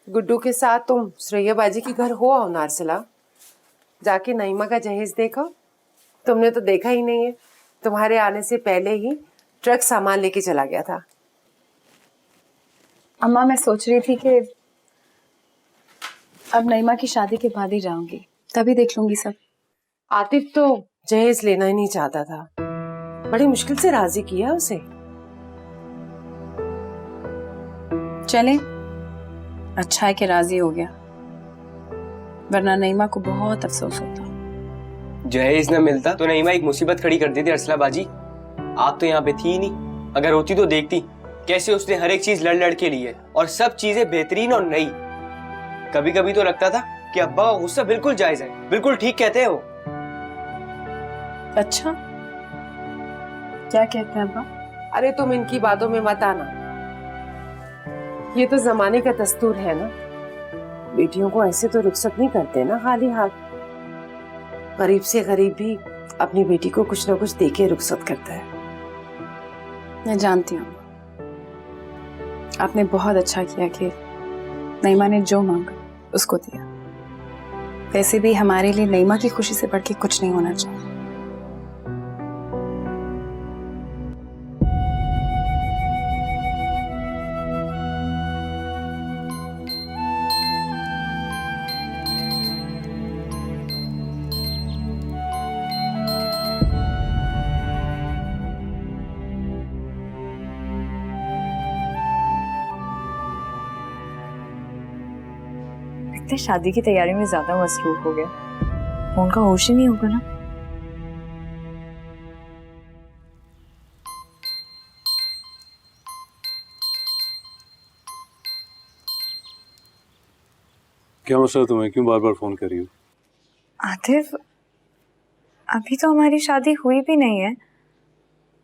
गुड्डू के साथ तुम श्रेया बाजी के घर हो आओ नारसिला। जाके नईमा का जहेज देखो। तुमने तो देखा ही नहीं है, तुम्हारे आने से पहले ही ट्रक सामान लेके चला गया था। अम्मा मैं सोच रही थी कि अब नईमा की शादी के बाद ही जाऊंगी, तभी देख लूंगी सब। आतिफ तो जहेज लेना ही नहीं चाहता था, बड़ी मुश्किल से राजी किया उसे। चले, अच्छा है कि राजी हो गया, वरना नईमा को बहुत अफसोस होता। जहेज न मिलता तो नईमा एक मुसीबत खड़ी कर देती अर्सला बाजी। आप तो यहाँ पे थी ही नहीं, अगर होती तो देखती कैसे उसने हर एक चीज लड़ लड़ के ली है और सब चीजें बेहतरीन और नई। कभी कभी तो लगता था कि अब्बा का गुस्सा बिल्कुल जायज है, बिल्कुल ठीक कहते हैं वो। अच्छा, क्या कहते हैं अब्बा? अरे तुम इनकी बातों में मत आना, ये तो जमाने का दस्तूर है ना। बेटियों को ऐसे तो रुखसत नहीं करते ना खाली हाथ। गरीब से गरीब भी अपनी बेटी को कुछ ना कुछ देके रुखसत करता है। मैं जानती हूँ, आपने बहुत अच्छा किया कि नईमा ने जो मांगा उसको दिया। वैसे भी हमारे लिए नईमा की खुशी से बढ़ के कुछ नहीं होना चाहिए। लगता है शादी की तैयारी में ज्यादा मसरूफ हो गया, फोन का होश ही नहीं होगा ना। क्या मसला तुम्हें, क्यों बार बार फोन कर रही हो? आतिफ, अभी तो हमारी शादी हुई भी नहीं है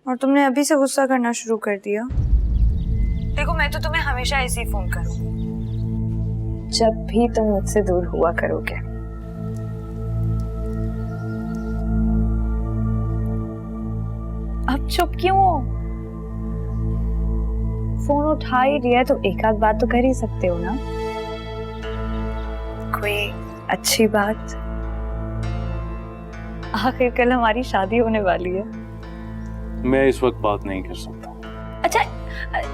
और तुमने अभी से गुस्सा करना शुरू कर दिया। देखो मैं तो तुम्हें हमेशा ऐसे ही फोन करूंगी जब भी तुम मुझसे दूर हुआ करोगे। अब चुप क्यों हो? फोन उठा ही दिया तो एक आध बात तो कर ही सकते हो ना, कोई अच्छी बात। आखिर कल हमारी शादी होने वाली है। मैं इस वक्त बात नहीं कर सकता। अच्छा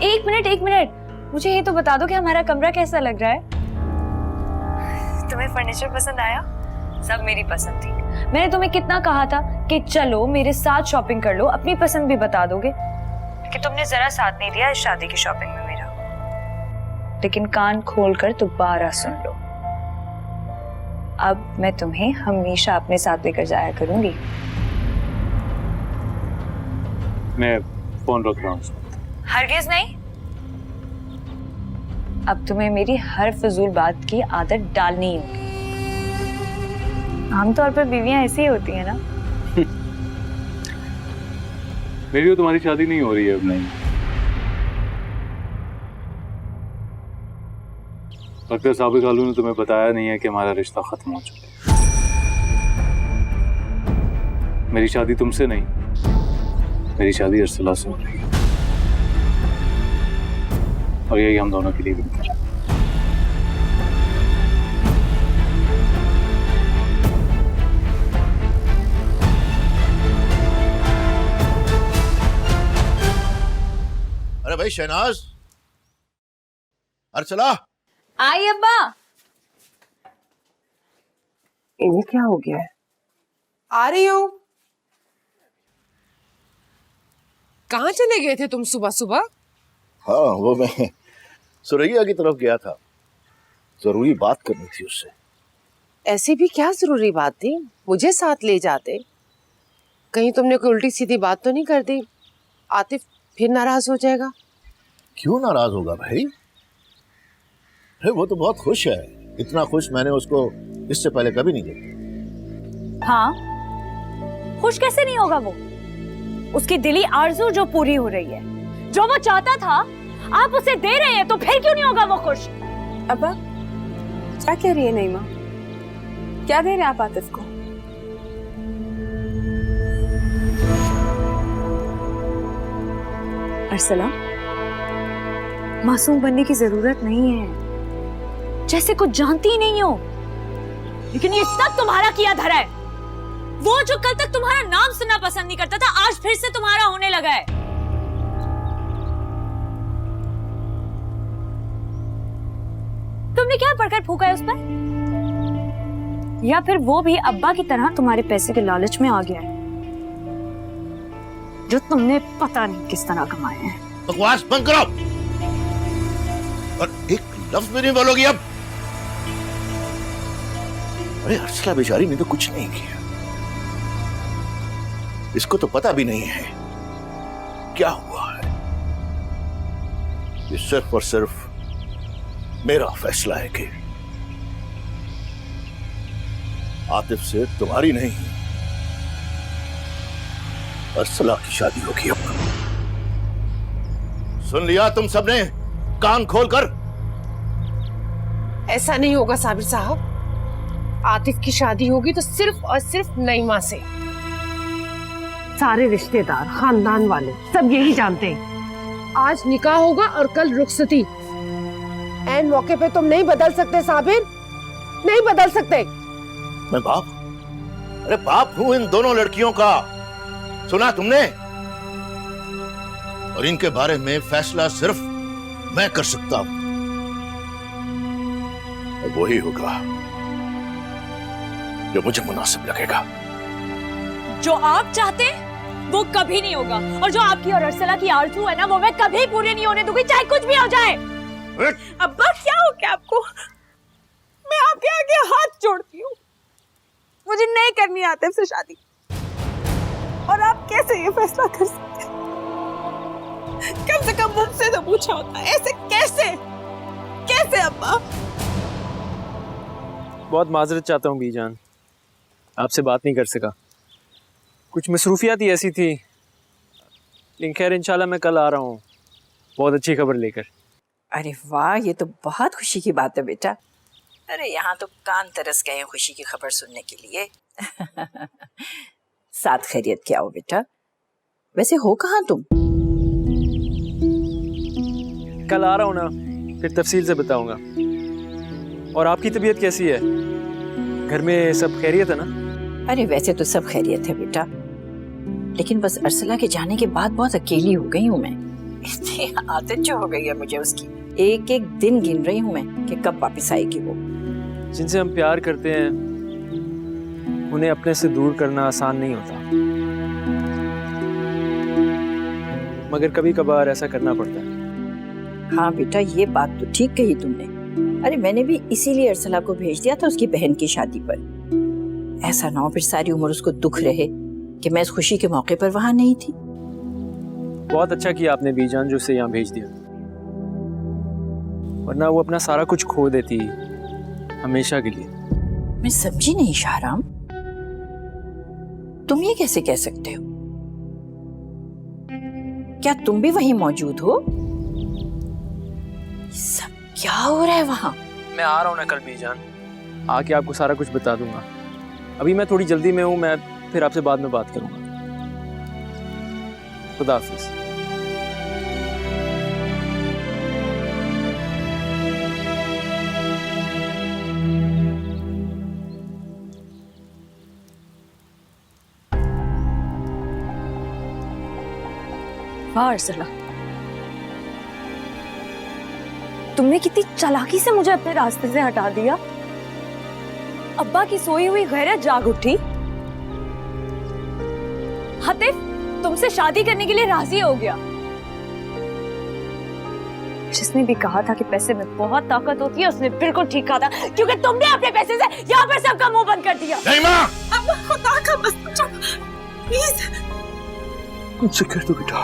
एक मिनट, मुझे ये तो बता दो कि हमारा कमरा कैसा लग रहा है? तुम्हें फर्नीचर पसंद आया? सब मेरी पसंद थी। मैंने तुम्हें कितना कहा था कि चलो मेरे साथ शॉपिंग कर लो, अपनी पसंद भी बता दोगे, कि तुमने जरा साथ नहीं दिया इस शादी की शॉपिंग में मेरा। लेकिन कान खोलकर दोबारा सुन लो, अब मैं तुम्हें हमेशा अपने साथ लेकर जाया करूंगी। मैं फोन रख रहा हूँ। हरगिज नहीं। अब तुम्हें मेरी हर फजूल बात की आदत डालनी होगी। आमतौर पर बीवियां ऐसी ही होती हैं ना। मेरी और तुम्हारी शादी नहीं हो रही है अब। नहीं, लगता है साबिक आलू ने तुम्हें बताया नहीं है कि हमारा रिश्ता खत्म हो चुका है। मेरी शादी तुमसे नहीं, मेरी शादी अर्सला से हो रही है और यही हम दोनों के लिए बेहतर है। अरे भाई शहनाज, अर्चला। आई अब्बा। इन्हें क्या हो गया है? आ रही हूँ। कहाँ चले गए थे तुम सुबह सुबह? हाँ, वो मैं सुरैया की तरफ गया था, जरूरी बात करनी थी उससे। ऐसी भी क्या जरूरी बात थी? मुझे साथ ले जाते। कहीं तुमने कोई उल्टी सीधी बात तो नहीं कर दी? आतिफ फिर नाराज हो जाएगा। क्यों नाराज होगा भाई? अरे वो तो बहुत खुश है, इतना खुश मैंने उसको इससे पहले कभी नहीं देखा। हाँ, खुश कैसे नहीं होगा वो? उसकी दिली आरज़ू जो पूरी हो रही है, जो वो चाहता था आप उसे दे रहे हैं, तो फिर क्यों नहीं होगा वो खुश? अब्बा क्या कह रही है नईमा? क्या दे रहे हैं आप आतिफ को? अरसला, मासूम बनने की जरूरत नहीं है, जैसे कुछ जानती ही नहीं हो। लेकिन ये सब तुम्हारा किया धरा है। वो जो कल तक तुम्हारा नाम सुनना पसंद नहीं करता था, आज फिर से तुम्हारा होने लगा है। तुमने क्या पढ़कर फूका है उस पर? या फिर वो भी अब्बा की तरह तुम्हारे पैसे के लालच में आ गया है, जो तुमने पता नहीं किस तरह कमाए हैं। बकवास बंद करो और एक लफ्ज भी नहीं बोलोगी अब। अरे अर्सला बेचारी ने तो कुछ नहीं किया, इसको तो पता भी नहीं है क्या हुआ है। ये सिर्फ और सिर्फ मेरा फैसला है कि आतिफ से तुम्हारी नहीं, अर्सला की शादी होगी। अब सुन लिया तुम सबने कान खोलकर? ऐसा नहीं होगा साबिर साहब। आतिफ की शादी होगी तो सिर्फ और सिर्फ नईमा से। सारे रिश्तेदार, खानदान वाले सब यही जानते हैं। आज निकाह होगा और कल रुखसती। ऐन मौके पे तुम नहीं बदल सकते साबिर, नहीं बदल सकते। मैं बाप, अरे बाप हूं इन दोनों लड़कियों का, सुना तुमने? और इनके बारे में फैसला सिर्फ मैं कर सकता हूं, और वही होगा जो मुझे मुनासिब लगेगा। जो आप चाहते हैं वो कभी नहीं होगा, और जो आपकी और अर्सला की आरज़ू है ना, वो मैं कभी पूरी नहीं होने दूंगी, चाहे कुछ भी हो जाए। अब्बा क्या हो गया आपको? मैं आपके आगे हाथ जोड़ती हूँ, मुझे नहीं करनी आतिफ से शादी। और आप कैसे ये फैसला कर सकते हैं? कम से कम मुझसे तो पूछा होता। ऐसे कैसे कैसे अब्बा? बहुत माजरत चाहता हूँ बीजान, आपसे बात नहीं कर सका, कुछ मसरूफियात ही ऐसी थी। लेकिन खैर इंशाल्लाह मैं कल आ रहा हूँ बहुत अच्छी खबर लेकर। अरे वाह, ये तो बहुत खुशी की बात है बेटा। अरे यहाँ तो कान तरस गए हैं खुशी की खबर सुनने के लिए। साथ खैरियत क्या हो बेटा? वैसे हो कहाँ तुम? कल आ रहा हूँ ना, फिर तफसील से बताऊंगा। और आपकी तबीयत कैसी है? घर में सब खैरियत है ना? अरे वैसे तो सब खैरियत है बेटा, लेकिन बस अर्सला के जाने के बाद बहुत अकेली हो गई हूँ मैं। इतनी आदत जो हो गई है मुझे उसकी, एक एक दिन गिन रही हूँ मैं कि कब वापस आएगी वो। जिनसे हम प्यार करते हैं उन्हें अपने से दूर करना आसान नहीं होता, मगर कभी कभार ऐसा करना पड़ता है। हाँ बेटा, ये बात तो ठीक कही तुमने। अरे मैंने भी इसीलिए अर्सला को भेज दिया था उसकी बहन की शादी पर। ऐसा ना हो फिर सारी उम्र उसको दुख रहे कि मैं इस खुशी के मौके पर वहां नहीं थी। बहुत अच्छा किया आपने बीजान जो उसे यहाँ भेज दिया, वरना वो अपना सारा कुछ खो देती हमेशा के लिए। मैं समझी नहीं शाहराम, तुम ये कैसे कह सकते हो? क्या तुम भी वहीं मौजूद हो? सब क्या हो रहा है वहां? मैं आ रहा हूँ ना कल बीजान, आके आपको सारा कुछ बता दूंगा। अभी मैं थोड़ी जल्दी में हूँ, मैं फिर आपसे बाद में बात करूंगा। खुदा हाफिज। वाह अर्सला, तुमने कितनी चालाकी से मुझे अपने रास्ते से हटा दिया। अब्बा की सोई हुई गैरत जाग उठी। आतिफ तुमसे शादी करने के लिए राजी हो गया। जिसने भी कहा था कि पैसे में बहुत ताकत होती है, उसने बिल्कुल ठीक कहा था, क्योंकि तुमने अपने पैसे से यहाँ पर सबका मुंह बंद कर दिया। नहीं माँ, अब्बा खुदा का बस प्लीज मुझसे कह दो बेटा,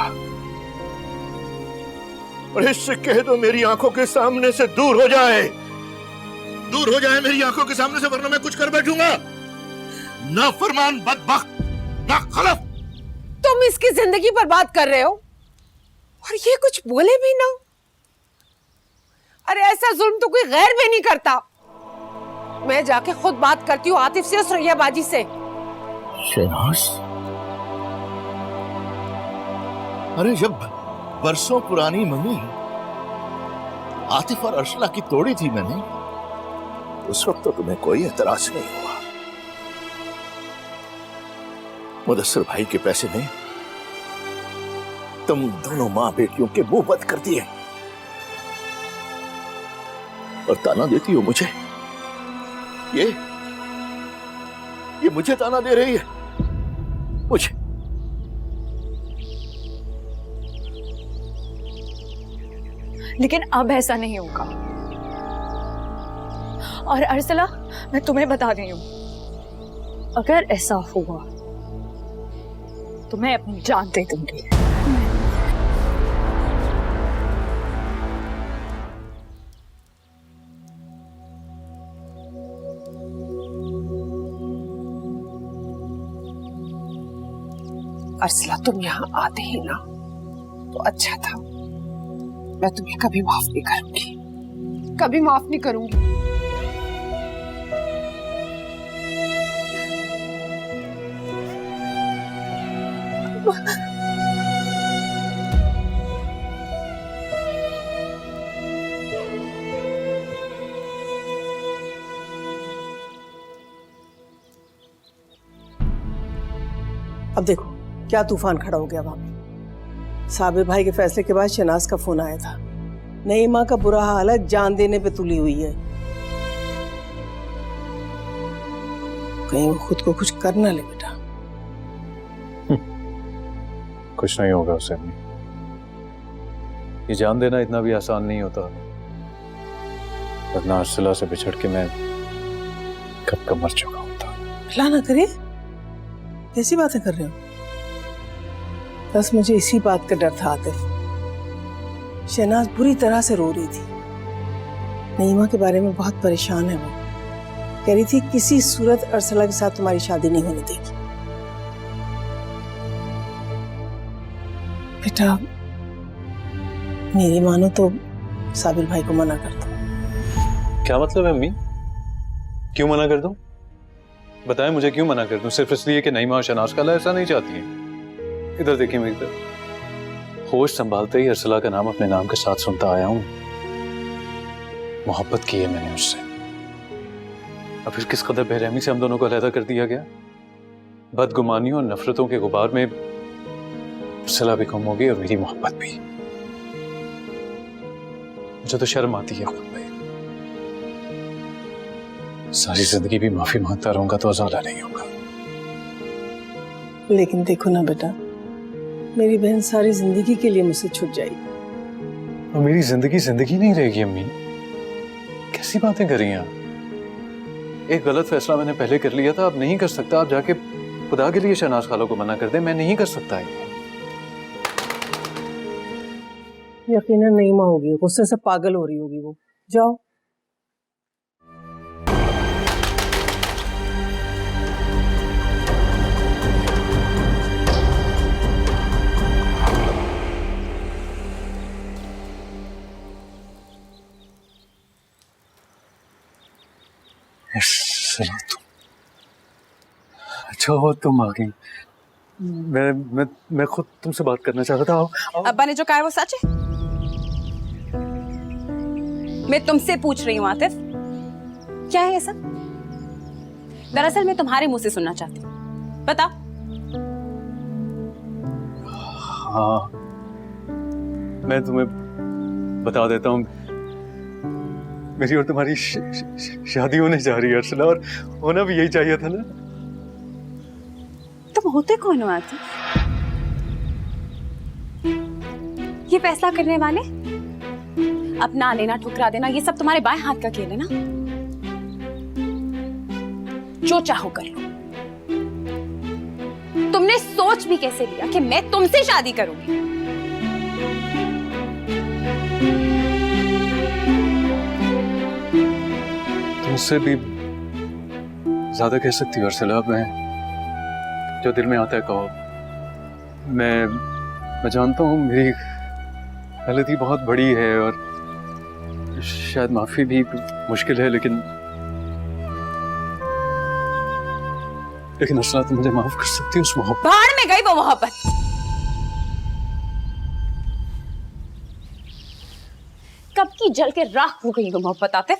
और इससे कह दो मेरी आंखों के सामने से दूर हो जाए, दूर हो जाए मेरी आंखों के सामने से, वरना मैं कुछ कर बैठूंगा। ना फरमान, बदबख्त, ना खलफ। तुम इसकी जिंदगी बर्बाद कर रहे हो और ये कुछ बोले भी ना। अरे ऐसा जुल्म तो कोई गैर भी नहीं करता। मैं जाके खुद बात करती हूँ आतिफ से, उस रैया बाजी से। शहनाज, अरे जब बरसों पुरानी मम्मी आतिफ और अर्शला की तोड़ी थी मैंने, उस वक्त तो तुम्हें कोई एतराज नहीं हुआ। मुदस्सिर भाई के पैसे नहीं, तुम दोनों मां बेटियों के मुंह बंद कर दिए और ताना देती हो मुझे। ये मुझे ताना दे रही है, मुझे। लेकिन अब ऐसा नहीं होगा। और अर्सला, मैं तुम्हें बता रही हूं, अगर ऐसा हुआ तो मैं अपनी जान दे दूंगी। अर्सला, तुम यहाँ आते ही ना तो अच्छा था। मैं तुम्हें कभी माफ नहीं करूंगी, कभी माफ नहीं करूंगी। अब देखो क्या तूफान खड़ा हो गया वहां पे। साबिर भाई के फैसले के बाद शहनाज का फोन आया था। नईमा का बुरा हाल है, जान देने पे तुली हुई है। कहीं वो खुद को कुछ कर ना ले बेटा। कुछ नहीं होगा उसे। ये जान देना इतना भी आसान नहीं होता, वरना अर्सला से बिछड़ के मैं कब का मर चुका होता। अल्लाह ना करे, कैसी बातें कर रहे हो? बस मुझे इसी बात का डर था आतिफ। शहनाज बुरी तरह से रो रही थी, नईमा के बारे में बहुत परेशान है। वो कह रही थी किसी सूरत अर्सला के साथ तुम्हारी शादी नहीं होने देगी। बेटा मेरी मानो तो साबिर भाई को मना कर दो। क्या मतलब है अम्मी? क्यों मना कर दूं? बताएं मुझे, क्यों मना कर दूं? सिर्फ इसलिए कि नईमा और शहनाज खाला ऐसा नहीं चाहती है? इधर देखिए मेरी तरफ। होश संभालते ही अर्सला का नाम अपने नाम के साथ सुनता आया हूं। मोहब्बत की है मैंने उससे, अब फिर किस कदर बेरहमी से हम दोनों को अलहदा कर दिया गया। बदगुमानियों और नफरतों के गुबार में अर्सला भी गुम होगी और मेरी मोहब्बत भी। मुझे तो शर्म आती है खुद में। सारी जिंदगी भी माफी मांगता रहूंगा तो अज़ाला नहीं होगा। लेकिन देखो ना बेटा, मेरी बहन सारी जिंदगी के लिए मुझसे छूट जाएगी। और मेरी जिंदगी जिंदगी नहीं रहेगी अम्मी। कैसी बातें कर रही हैं आप? एक गलत फैसला मैंने पहले कर लिया था, अब नहीं कर सकता। आप जाके खुदा के लिए शहनाज खाला को मना कर दे। मैं नहीं कर सकता है। यकीनन नईमा होगी, गुस्से से पागल हो रही होगी वो। जाओ। अच्छा हो तुम आ गई। मैं खुद तुमसे बात करना चाहता था। अब्बा ने जो कहा है वो सच है? मैं तुमसे पूछ रही हूँ आतिफ, क्या है ऐसा? दरअसल मैं तुम्हारे मुंह से सुनना चाहती हूँ, बता। हाँ, मैं तुम्हें बता देता हूँ। मेरी और तुम्हारी शादी होने जा रही है अर्सला, और होना भी यही चाहिए था ना। तुम होते कौन हो आतिफ? ये फैसला करने वाले? अपना लेना ठुकरा देना, ये सब तुम्हारे बाएं हाथ का खेल है ना। जो चाहो कर लो। तुमने सोच भी कैसे लिया कि मैं तुमसे शादी करूंगी? तुमसे भी ज्यादा कह सकती हो अर्सला। मैं जो दिल में आता है कहो। मैं जानता हूँ मेरी गलती बहुत बड़ी है और शायद माफी भी मुश्किल है, लेकिन अर्सला तुम मुझे माफ कर सकती हो उस मोहब्बत? भाड़ में गई वो मोहब्बत। सबकी जल के राख हो गई वो मोहब्बत आतिफ।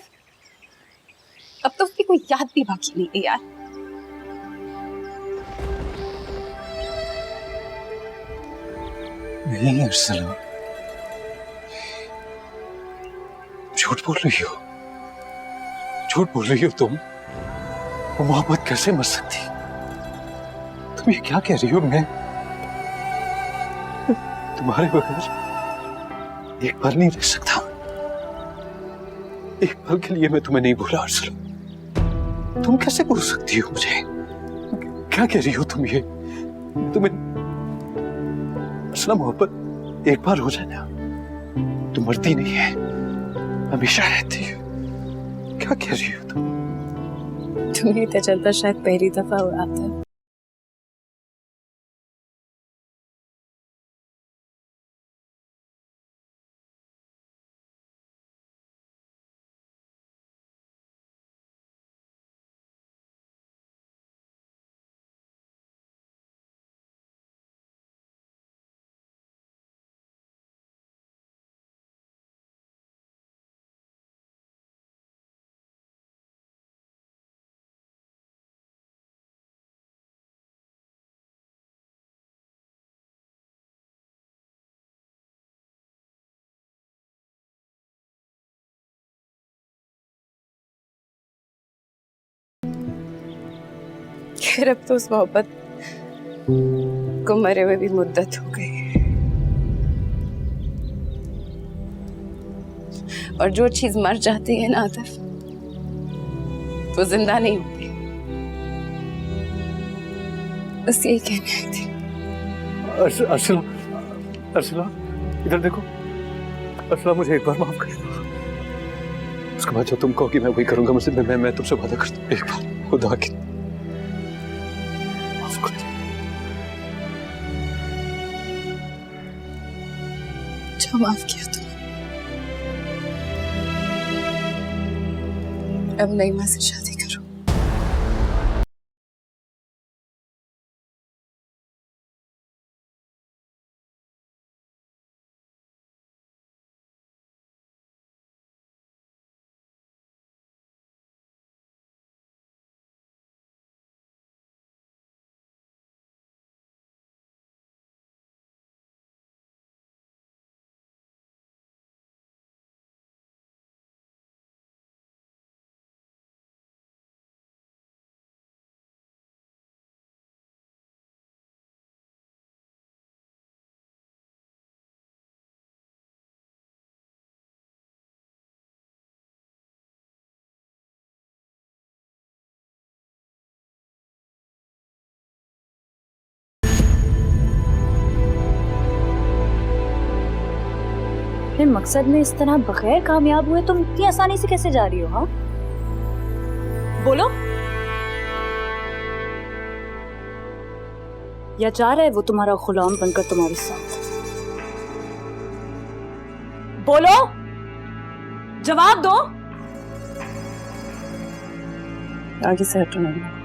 अब तो उसकी कोई याद भी बाकी नहीं है यार। नहीं अर्सला, झूठ बोल रही हो, झूठ बोल रही हो तुम। वो मोहब्बत कैसे मर सकती? तुम ये क्या कह रही हो? मैं तुम्हारे बगैर एक पल नहीं रह सकता। एक पल के लिए मैं तुम्हें नहीं भूला अर्सला। तुम कैसे भूल सकती हो मुझे? क्या कह रही हो तुम ये? तुम्हें अर्सला, मोहब्बत एक बार हो जाए ना तो मरती नहीं है, हमेशा रहती है। क्या कह रही हो तुम? तुम्हें तो चलता शायद पहली दफा हुआ था। खैर अब तो उस मोहब्बत को मरे हुए भी मुद्दत हो गई, और जो चीज मर जाती है ना आतिफ, वो जिंदा नहीं होती। बस यही कहने आई थी। अर्सला, अर्सला इधर देखो। अर्सला, मुझे एक बार माफ कर दो। उसके बाद जो तुम कहो कि मैं वही करूंगा। मुझसे मैं तुमसे वादा करता हूँ, एक बार खुदा की माफ कर दो। जो माफ किया तुमने, अब नईमा से शादी करो। अपने मकसद में इस तरह बगैर कामयाब हुए तुम इतनी आसानी से कैसे जा रही हो? हाँ बोलो, या जा रहा है वो तुम्हारा गुलाम बनकर तुम्हारे साथ? बोलो, जवाब दो। आगे से हटो नहीं।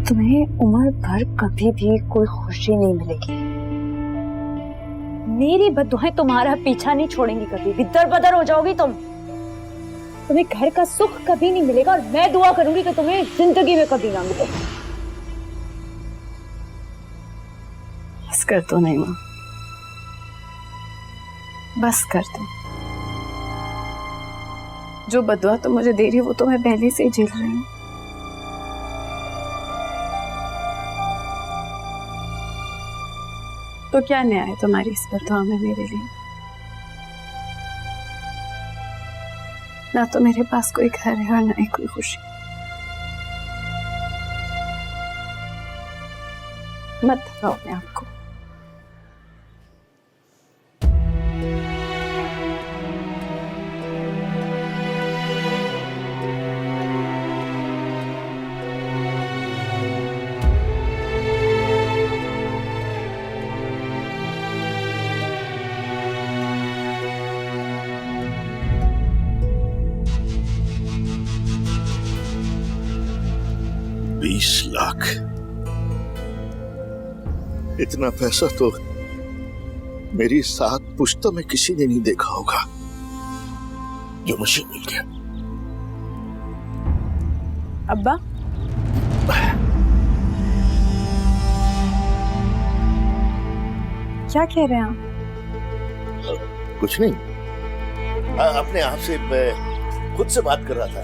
तुम्हें उम्र भर कभी भी कोई खुशी नहीं मिलेगी। मेरी बद्दुआएं तुम्हारा पीछा नहीं छोड़ेंगी, कभी भी दर बदर हो जाओगी तुम। तुम्हें घर का सुख कभी नहीं मिलेगा, और मैं दुआ करूंगी कि तुम्हें जिंदगी में कभी ना मिले। बस कर दो नईमा, बस कर दो। जो बदुआ तुम मुझे दे रही हो वो तो मैं पहले से ही झेल रही हूँ। तो क्या न्याय है तुम्हारी इस बदुआ में मेरे लिए? ना तो मेरे पास कोई घर है और ना ही कोई खुशी। मत थकाओ अपने आप को। $20 लाख इतना पैसा तो मेरी 7 पुश्तों में किसी ने नहीं देखा होगा जो मुझे मिल गया। अब्बा, क्या कह रहे हैं आप? कुछ नहीं, अपने आप से मैं खुद से बात कर रहा था।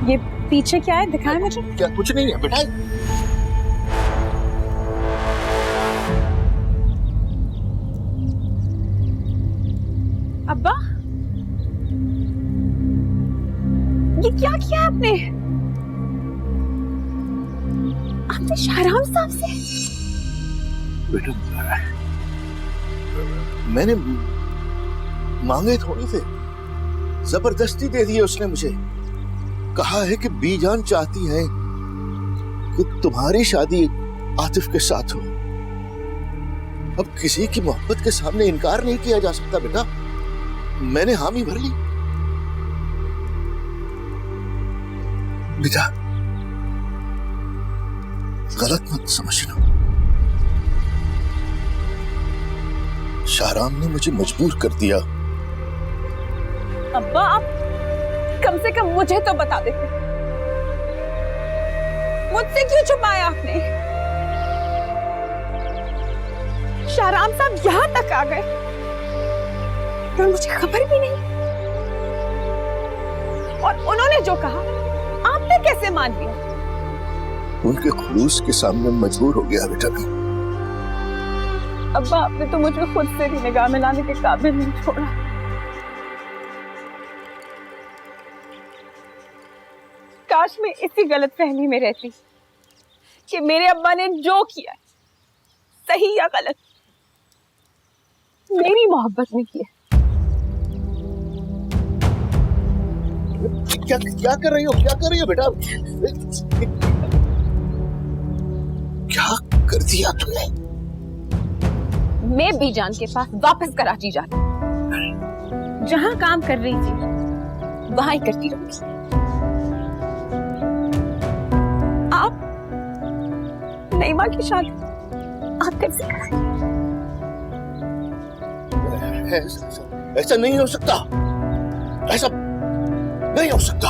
ये पीछे क्या है, दिखाएं मुझे। क्या कुछ नहीं है बेटा? अब्बा, ये क्या किया आपने? आपने शाहराम साहब से? बेटा, मैंने मांगे थोड़ी थे, जबरदस्ती दे दिए उसने मुझे। कहा है कि बीजान चाहती है कि तुम्हारी शादी आतिफ के साथ हो। अब किसी की मोहब्बत के सामने इनकार नहीं किया जा सकता बेटा। मैंने हामी भर ली। बेटा, गलत मत समझना। शाहराम ने मुझे मजबूर कर दिया। अब्बा, आप कम से कम मुझे तो बता देते। मुझसे क्यों छुपाया आपने? शाहराम साहब यहां तक आ गए तो मुझे खबर भी नहीं, और उन्होंने जो कहा आपने कैसे मान लिया? उनके खुलूस के सामने मजबूर हो गया बेटा मैं। अब्बा, आपने तो मुझे खुद से भी निगाह मिलाने के काबिल नहीं छोड़ा। काश मैं इसी गलतफहमी में रहती कि मेरे अब्बा ने जो किया सही या गलत मेरी मोहब्बत में किया। क्या क्या कर रही हो? क्या कर रही हो बेटा? क्या कर दिया तुमने? मैं बीजान के पास वापस कराची जाती, जहां काम कर रही थी वहां ही करती रहूंगी। आप नईमा की शादी आप कैसे कराएंगे? ऐसा नहीं हो सकता। ऐसा नहीं हो सकता।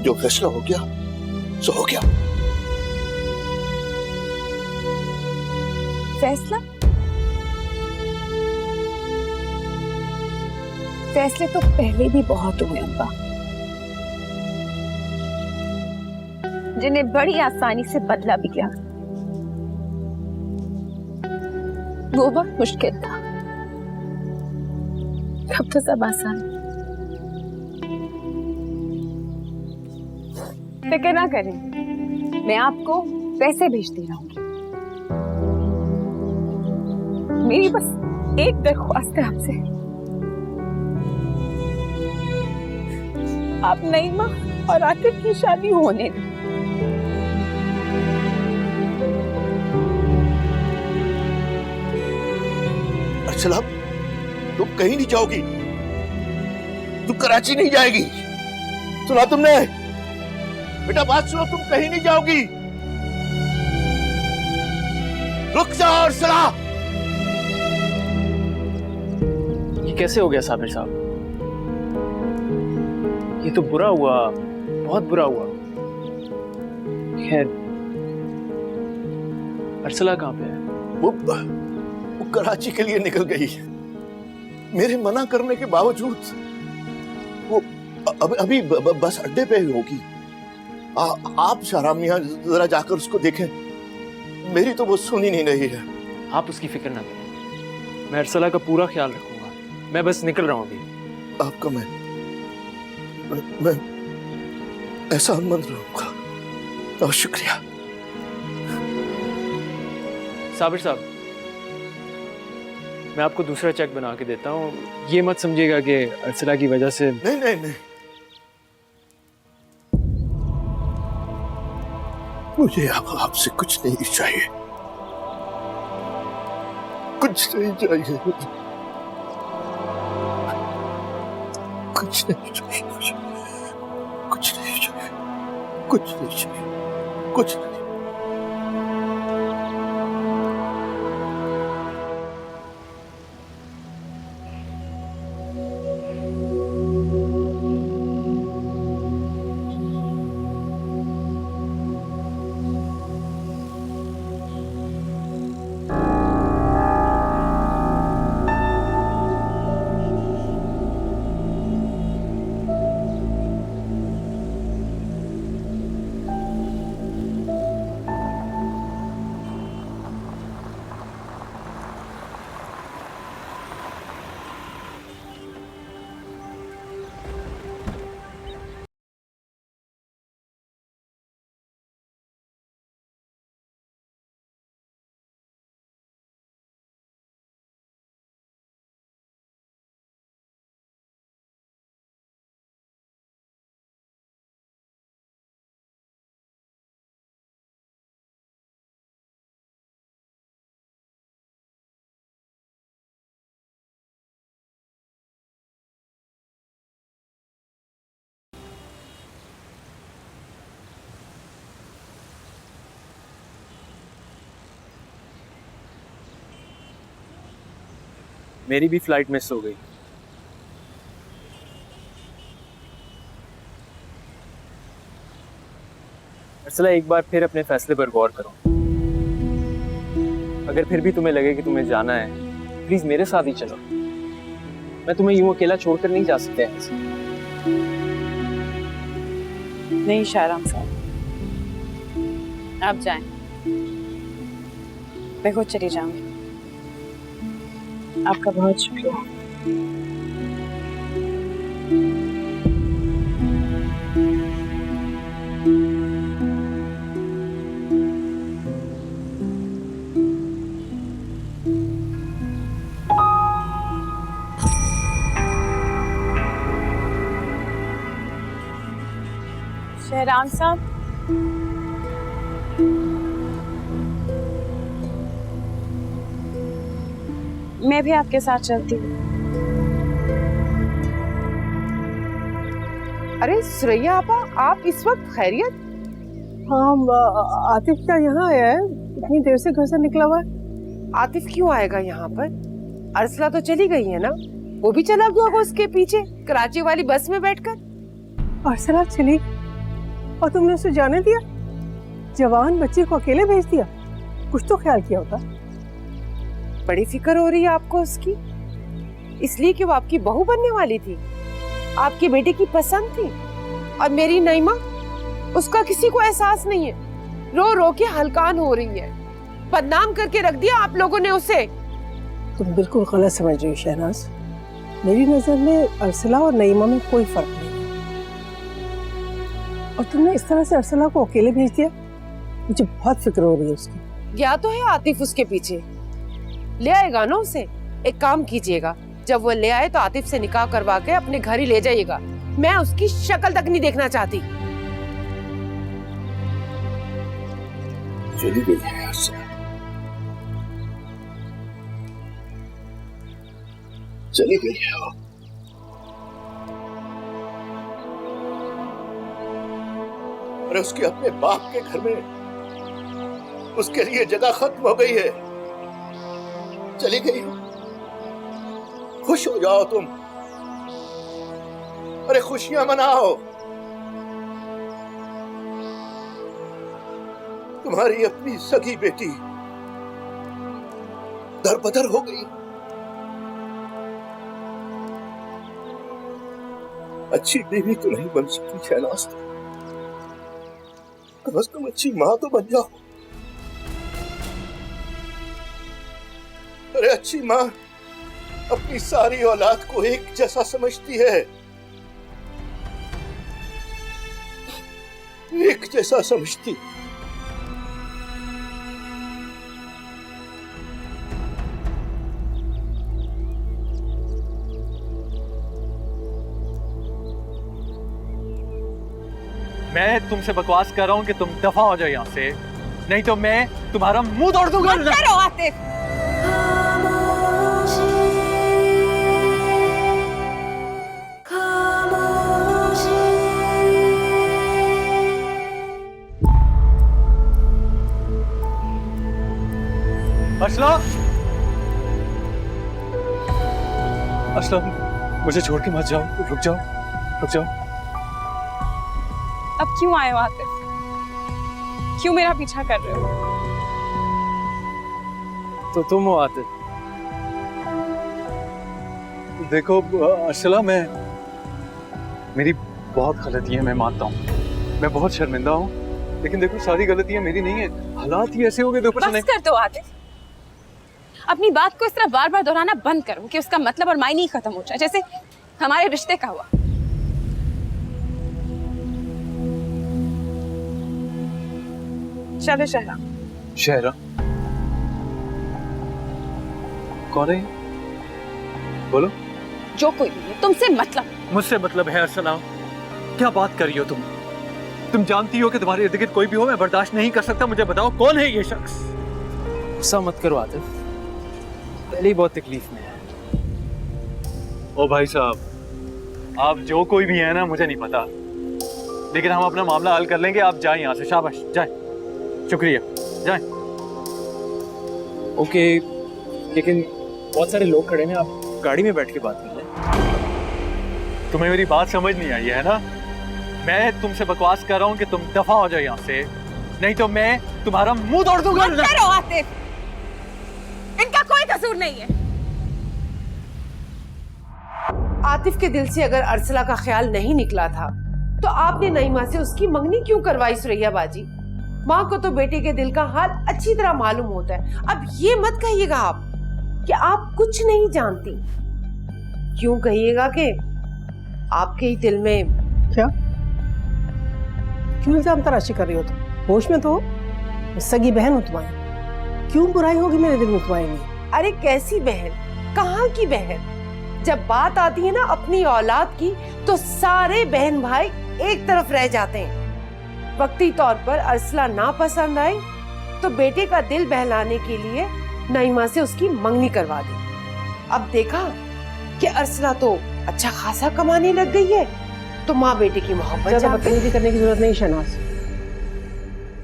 जो फैसला हो गया सो हो गया। फैसला? फैसले तो पहले भी बहुत हुए अब्बा, जिन्हें बड़ी आसानी से बदला भी गया। वो वक्त मुश्किल था, अब तो सब आसान। फिक्र ना करें, मैं आपको पैसे भेजती रहूंगी। मेरी बस एक दरख्वास्त है आपसे, आप नईमा और आतिफ की शादी होने दें। अर्सला, तुम कहीं नहीं जाओगी। तुम कराची नहीं जाएगी। सुना तुमने? बेटा बात सुनो, तुम कहीं नहीं जाओगी। रुक जाओ अर्सला। ये कैसे हो गया साबिर साहब? ये तो बुरा हुआ, बहुत बुरा हुआ। खैर, अर्सला कहाँ पे है? वो कराची के लिए निकल गई। मेरे मना करने के बावजूद वो अभी बस अड्डे पे ही होगी। आप शाहराम मियां जरा जाकर उसको देखें। मेरी तो वो सुन ही नहीं रही है। आप उसकी फिक्र ना करें, मैं अर्सला का पूरा ख्याल रखूंगा। मैं बस निकल रहा हूँ अभी। आपका मैं एहसान मंद रहूंगा। बहुत शुक्रिया। साबिर साहब, मैं आपको दूसरा चेक बना के देता हूँ। ये मत समझिएगा कि अर्सला की वजह से। नहीं नहीं नहीं, मुझे अब आपसे कुछ नहीं चाहिए। कुछ नहीं चाहिए। कुछ नहीं चाहिए मुझे। कुछ नहीं चाहिए। कुछ नहीं चाहिए। कुछ नहीं। मेरी भी फ्लाइट मिस हो गई। अर्सला, एक बार फिर अपने फैसले पर गौर करो। अगर फिर भी तुम्हें लगे कि तुम्हें जाना है, प्लीज मेरे साथ ही चलो। मैं तुम्हें यूं अकेला छोड़कर नहीं जा सकते ऐसे। नहीं शाहराम साहब, आप जाएं, मैं खुद चली जाऊंगी। आपका बहुत शुक्रिया। शहराम साहब, मैं भी आपके साथ चलती हूँ। अरे सुरैया आपा, आप इस वक्त खैरियत? हाँ, आतिफ क्या यहाँ आया है? इतनी देर से घर से निकला हुआ है। आतिफ क्यों आएगा यहाँ पर? अर्सला तो चली गई है ना, वो भी चला गया होगा उसके पीछे कराची वाली बस में बैठकर। अर्सला चली और तुमने उसे जाने दिया? जवान बच्चे को अकेले भेज दिया? कुछ तो ख्याल किया होता। बड़ी फिक्र हो रही है आपको उसकी, इसलिए कि वो आपकी बहू बनने वाली थी, आपकी बेटे की पसंद थी। और मेरी नईमा, उसका किसी को एहसास नहीं है, रो रो के हलकान हो रही है। बदनाम करके रख दिया आप लोगों ने उसे। तुम बिल्कुल गलत समझ रही हो शहनाज। मेरी नजर में अर्सला और नईमा में कोई फर्क नहीं है। और तुमने इस तरह से अर्सला को अकेले भेज दिया, मुझे बहुत फिक्र हो रही है उसकी। गया तो है आतिफ उसके पीछे, ले आएगा ना उसे। एक काम कीजिएगा, जब वो ले आए तो आतिफ से निकाह करवा के अपने घर ही ले जाइएगा। मैं उसकी शक्ल तक नहीं देखना चाहती। चली गई है अर्सला, चली गई है वो। अरे उसके अपने बाप के घर में उसके लिए जगह खत्म हो गई है, चली गई हो। खुश हो जाओ तुम, अरे खुशियां मनाओ। तुम्हारी अपनी सगी बेटी दरबदर हो गई। अच्छी बीवी तो नहीं बन सकती शहनाज, कम से कम अच्छी मां तो बन जाओ। अरे अच्छी मां अपनी सारी औलाद को एक जैसा समझती है, एक जैसा समझती। मैं तुमसे बकवास कर रहा हूँ कि तुम दफा हो जाओ यहाँ से, नहीं तो मैं तुम्हारा मुंह तोड़ दूंगा। मत करो आतिफ। असलम, असलम, मुझे छोड़ के मत जाओ, रुक जाओ, रुक जाओ। अब क्यों आए हो आतिफ? क्यों मेरा पीछा कर रहे हो? तो तुम हो आतिफ? देखो अर्सला, मेरी बहुत गलती है, मैं मानता हूँ, मैं बहुत शर्मिंदा हूँ, लेकिन देखो सारी गलतियां मेरी नहीं है, हालात ही ऐसे हो गए। देखो बस कर दो आतिफ, अपनी बात को इस तरह बार बार दोहराना बंद करो कि उसका मतलब और मायने ही खत्म हो जाए, जैसे हमारे रिश्ते का हुआ। चलो शहरा। शहरा कौन है? बोलो। जो कोई नहीं है, तुमसे मतलब। मुझसे मतलब है अर्सला, क्या बात कर रही हो तुम? तुम जानती हो कि तुम्हारे इर्द गिर्द कोई भी हो, मैं बर्दाश्त नहीं कर सकता। मुझे बताओ कौन है ये शख्स? गुस्सा मत करो आतिफ, पहले ही बहुत तकलीफ में है। ओ भाई साहब, आप जो कोई भी है ना, मुझे नहीं पता, लेकिन हम अपना मामला हल कर लेंगे। आप जाएं यहाँ से, शाबाश, जाएं, शुक्रिया, जाएं। ओके, लेकिन बहुत सारे लोग खड़े हैं, आप गाड़ी में बैठ के बात कर लें। तुम्हें मेरी बात समझ नहीं आई है ना? मैं तुमसे बकवास कर रहा हूँ कि तुम दफा हो जाओ यहाँ से, नहीं तो मैं तुम्हारा मुंह तोड़ दूंगा। मत करो आतिफ, इनका कोई कसूर नहीं है। आतिफ के दिल से अगर अरसला का ख्याल नहीं निकला था तो आपने नईमा से उसकी मंगनी क्यों करवाई सुरैया बाजी? माँ को तो बेटे के दिल का हाल अच्छी तरह मालूम होता है। अब ये मत कहिएगा आप कि आप कुछ नहीं जानती। क्यों कहिएगा कि आपके ही दिल में क्या? क्यों इल्जाम तराशी कर रही हो तुम? होश में तो हो? मैं सगी बहन हूँ तुम्हारी, क्यों बुराई होगी मेरे दिल में तुम्हारे लिए? अरे कैसी बहन, कहाँ की बहन? जब बात आती है ना अपनी औलाद की तो सारे बहन भाई एक तरफ रह जाते हैं। वक्ती तौर पर अरसला ना पसंद आई तो बेटे का दिल बहलाने के लिए नईमा से उसकी मंगनी करवा दी। अब देखा कि अरसला तो अच्छा खासा कमाने लग गई है तो माँ बेटे की मोहब्बत ज्यादा जाग गई। बदतमीजी करने की जरूरत नहीं शहनाज,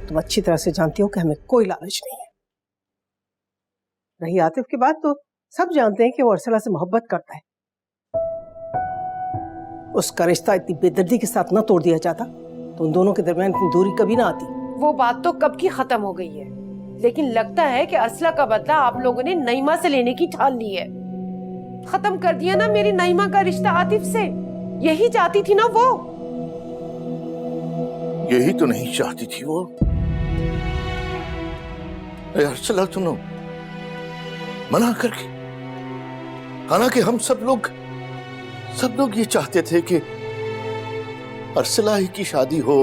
तुम अच्छी तरह से जानती हो कि हमें कोई लालच नहीं है। रही आतिफ की बात, तो सब जानते हैं कि वो अरसला से मोहब्बत करता है। उसका रिश्ता इतनी बेदर्दी के साथ न तोड़ दिया जाता तो उन दोनों के दरमियान इतनी दूरी कभी ना आती। वो बात तो कब की खत्म हो गई है, लेकिन लगता है कि अरसला का बदला आप लोगों ने नईमा से लेने की ठान ली है। खत्म कर दिया ना मेरी नईमा का रिश्ता आतिफ से, यही चाहती थी ना वो। यही तो नहीं चाहती थी वो। अरसला सुनो, मना करके, हालांकि हम सब लोग ये चाहते थे कि अरसला ही की शादी हो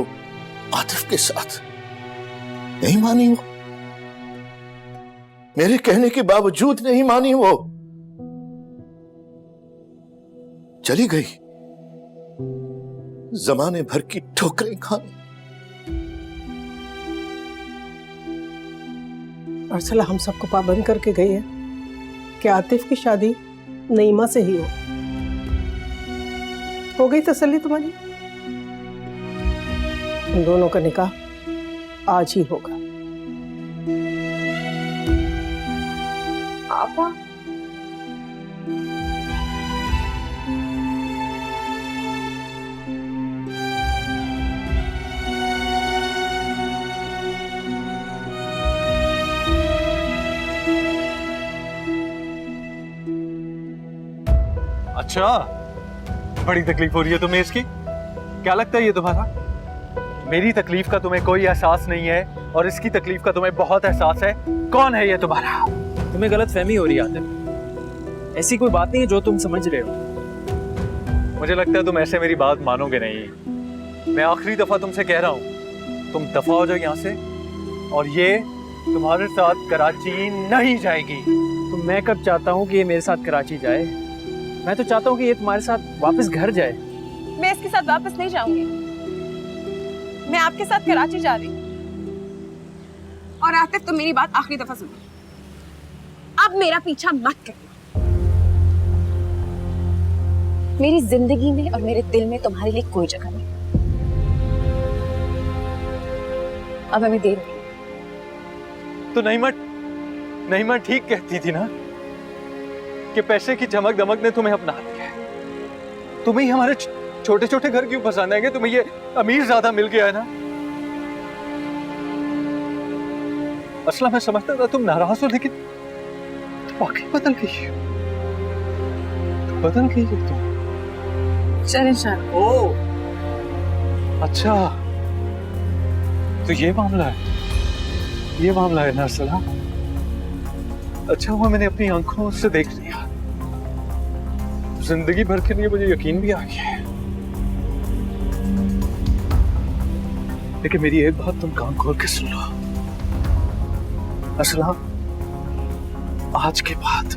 आतिफ के साथ। नहीं मानी वो, मेरे कहने के बावजूद नहीं मानी वो। चली गई जमाने भर की ठोकरें खाने। अरसला हम सबको पाबंद करके गई है कि आतिफ की शादी नईमा से ही हो गई तसल्ली तुम्हारी? उन दोनों का निकाह आज ही होगा। आपा अच्छा, बड़ी तकलीफ हो रही है तुम्हें इसकी? क्या लगता है ये तुम्हारा? मेरी तकलीफ का तुम्हें कोई एहसास नहीं है और इसकी तकलीफ का तुम्हें बहुत एहसास है। कौन है ये तुम्हारा? तुम्हें गलत फहमी हो रही है आतिफ, ऐसी कोई बात नहीं है जो तुम समझ रहे हो। मुझे लगता है तुम ऐसे मेरी बात मानोगे नहीं। मैं आखिरी दफा तुमसे कह रहा हूँ, तुम दफा हो जाओ यहाँ से, और ये तुम्हारे साथ कराची नहीं जाएगी। तो मैं कब चाहता हूँ कि ये मेरे साथ कराची जाए? मैं तो चाहता हूँ कि ये तुम्हारे साथ वापस घर जाए। मैं इसके साथ वापस नहीं जाऊंगी, मैं आपके साथ कराची जा रही हूँ। और आतिफ, तो मेरी बात आखिरी दफा सुनो, अब मेरा पीछा मत करना। मेरी जिंदगी में और मेरे दिल में तुम्हारे लिए कोई जगह नहीं। अब हमें देर हो गई। तो नईमा ठीक कहती थी ना कि पैसे की चमक दमक ने तुम्हें अपना लिया है। तुम्हें ही हमारे छोटे छोटे घर क्यों पसंद आएंगे? तुम्हें ये अमीर ज्यादा मिल गया है ना। असला मैं समझता था तुम नाराज हो, लेकिन वाकई बदल गई है। बदल गई है तुम। चलें शान। ओ अच्छा, तो ये मामला है, ये मामला है ना अरसला। अच्छा हुआ मैंने अपनी आंखों से देख लिया। जिंदगी भर के लिए मुझे यकीन भी आ गया है। लेकिन मेरी एक बात तुम कान खोल के सुन लो अरसला, आज के बाद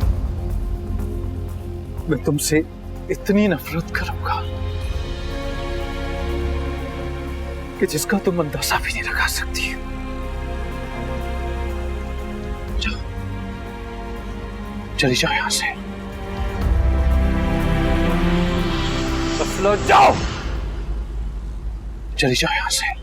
मैं तुमसे इतनी नफरत करूंगा कि जिसका तुम अंदाजा भी नहीं लगा सकती। चली जाओ यहां से। अरसला जाओ, चली जाओ यहां से।